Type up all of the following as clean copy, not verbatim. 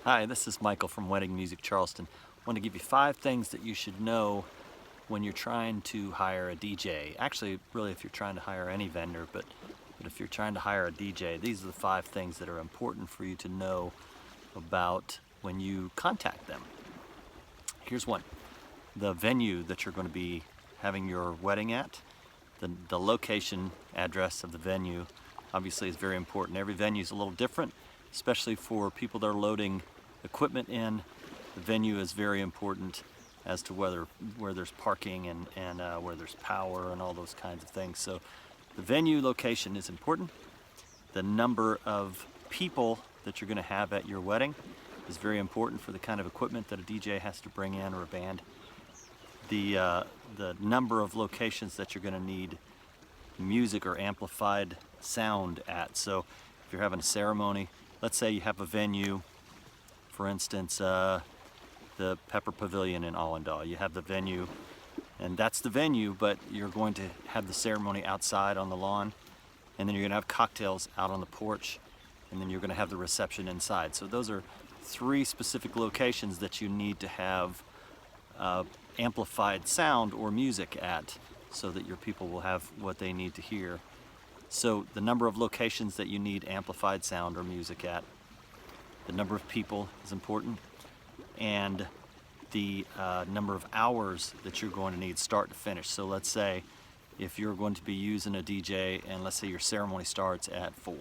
Hi, this is Michael from Wedding Music Charleston. I want to give you 5 things that you should know when you're trying to hire a DJ. Actually, really if you're trying to hire any vendor, but if you're trying to hire a DJ, these are the 5 things that are important for you to know about when you contact them. Here's one. The venue that you're going to be having your wedding at, the location address of the venue obviously is very important. Every venue is a little different, especially for people that are loading equipment in. The venue is very important as to where there's parking and where there's power and all those kinds of things. So the venue location is important. The number of people that you're going to have at your wedding is very important for the kind of equipment that a DJ has to bring in, or a band. The number of locations that you're going to need music or amplified sound at. So if you're having a ceremony, let's say you have a venue, for instance, the Pepper Pavilion in Allendale. You have the venue, and that's the venue, but you're going to have the ceremony outside on the lawn, and then you're going to have cocktails out on the porch, and then you're going to have the reception inside. So those are 3 specific locations that you need to have amplified sound or music at, so that your people will have what they need to hear. So the number of locations that you need amplified sound or music at, the number of people is important, and the number of hours that you're going to need start to finish. So let's say if you're going to be using a DJ, and let's say your ceremony starts at 4.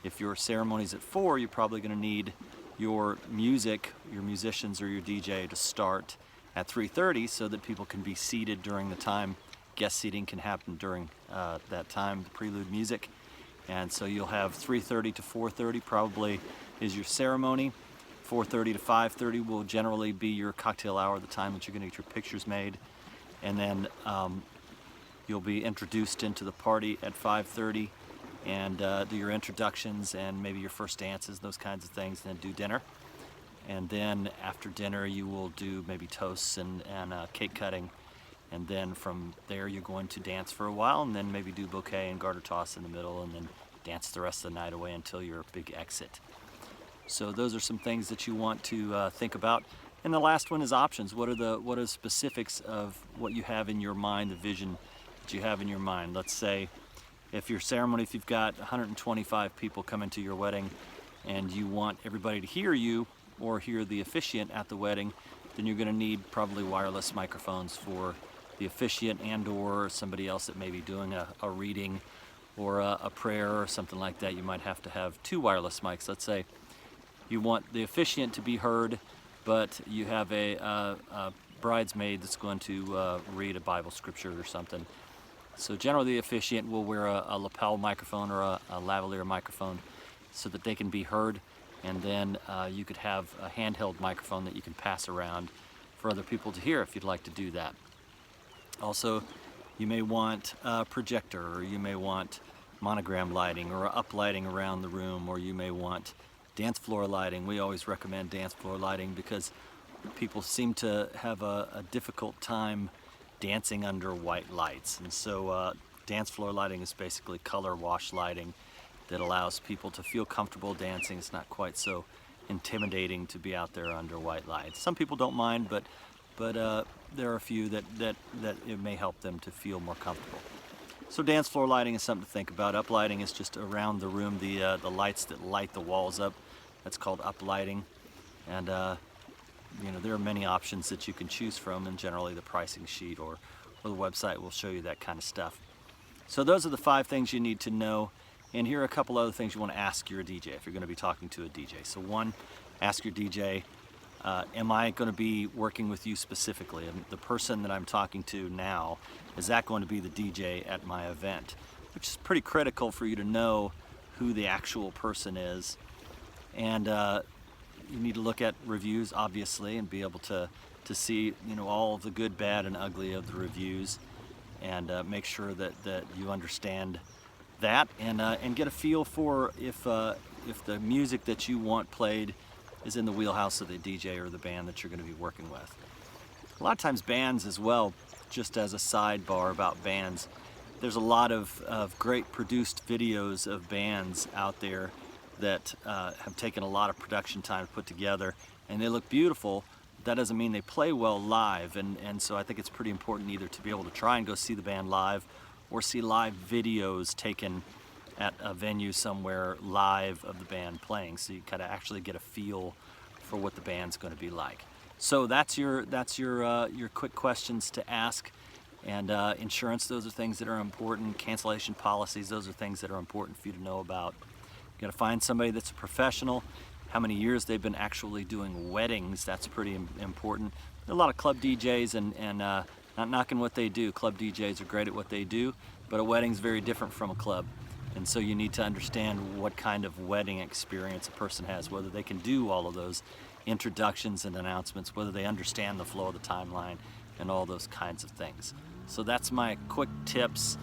If your ceremony's at 4, you're probably going to need your music, your musicians or your DJ to start at 3:30 so that people can be seated during the time. Guest seating can happen during that time, the prelude music. And so you'll have 3:30 to 4:30 probably is your ceremony. 4:30 to 5:30 will generally be your cocktail hour, the time that you're going to get your pictures made. And then you'll be introduced into the party at 5:30 and do your introductions and maybe your first dances, those kinds of things, and then do dinner. And then after dinner you will do maybe toasts and cake cutting. And then from there you're going to dance for a while, and then maybe do bouquet and garter toss in the middle, and then dance the rest of the night away until your big exit. So those are some things that you want to think about. And the last one is options. What are the specifics of what you have in your mind, the vision that you have in your mind? Let's say if your ceremony, if you've got 125 people coming to your wedding and you want everybody to hear you or hear the officiant at the wedding, then you're going to need probably wireless microphones for the officiant and or somebody else that may be doing a reading or a prayer or something like that. You might have to have 2 wireless mics. Let's say you want the officiant to be heard, but you have a bridesmaid that's going to read a Bible scripture or something. So generally the officiant will wear a lapel microphone or a lavalier microphone so that they can be heard. And then you could have a handheld microphone that you can pass around for other people to hear if you'd like to do that. Also, you may want a projector, or you may want monogram lighting or uplighting around the room, or you may want dance floor lighting. We always recommend dance floor lighting because people seem to have a difficult time dancing under white lights. And so dance floor lighting is basically color wash lighting that allows people to feel comfortable dancing. It's not quite so intimidating to be out there under white lights. Some people don't mind, but there are a few that it may help them to feel more comfortable. So dance floor lighting is something to think about. Uplighting is just around the room, the lights that light the walls up. That's called uplighting. And you know, there are many options that you can choose from, and generally the pricing sheet or the website will show you that kind of stuff. So those are the 5 things you need to know. And here are a couple other things you want to ask your DJ if you're going to be talking to a DJ. So 1, ask your DJ, am I going to be working with you specifically? And the person that I'm talking to now, is that going to be the DJ at my event? Which is pretty critical for you to know who the actual person is. And you need to look at reviews, obviously, and be able to see, you know, all of the good, bad, and ugly of the reviews, and make sure that you understand that, and get a feel for if the music that you want played is in the wheelhouse of the DJ or the band that you're going to be working with. A lot of times bands as well, just as a sidebar about bands, there's a lot of great produced videos of bands out there that have taken a lot of production time to put together, and they look beautiful. That doesn't mean they play well live, and so I think it's pretty important either to be able to try and go see the band live or see live videos taken at a venue somewhere live of the band playing, so you kind of actually get a feel for what the band's going to be like. So that's your quick questions to ask. And insurance, those are things that are important. Cancellation policies, those are things that are important for you to know about. You got to find somebody that's a professional. How many years they've been actually doing weddings, that's pretty important. There are a lot of club DJs, and not knocking what they do. Club DJs are great at what they do, but a wedding's very different from a club. And so you need to understand what kind of wedding experience a person has, whether they can do all of those introductions and announcements, whether they understand the flow of the timeline, and all those kinds of things. So that's my quick tips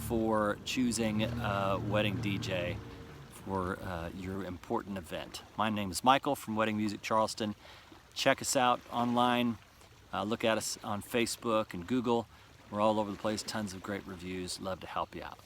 for choosing a wedding DJ for your important event. My name is Michael from Wedding Music Charleston. Check us out online. Look at us on Facebook and Google. We're all over the place, tons of great reviews. Love to help you out.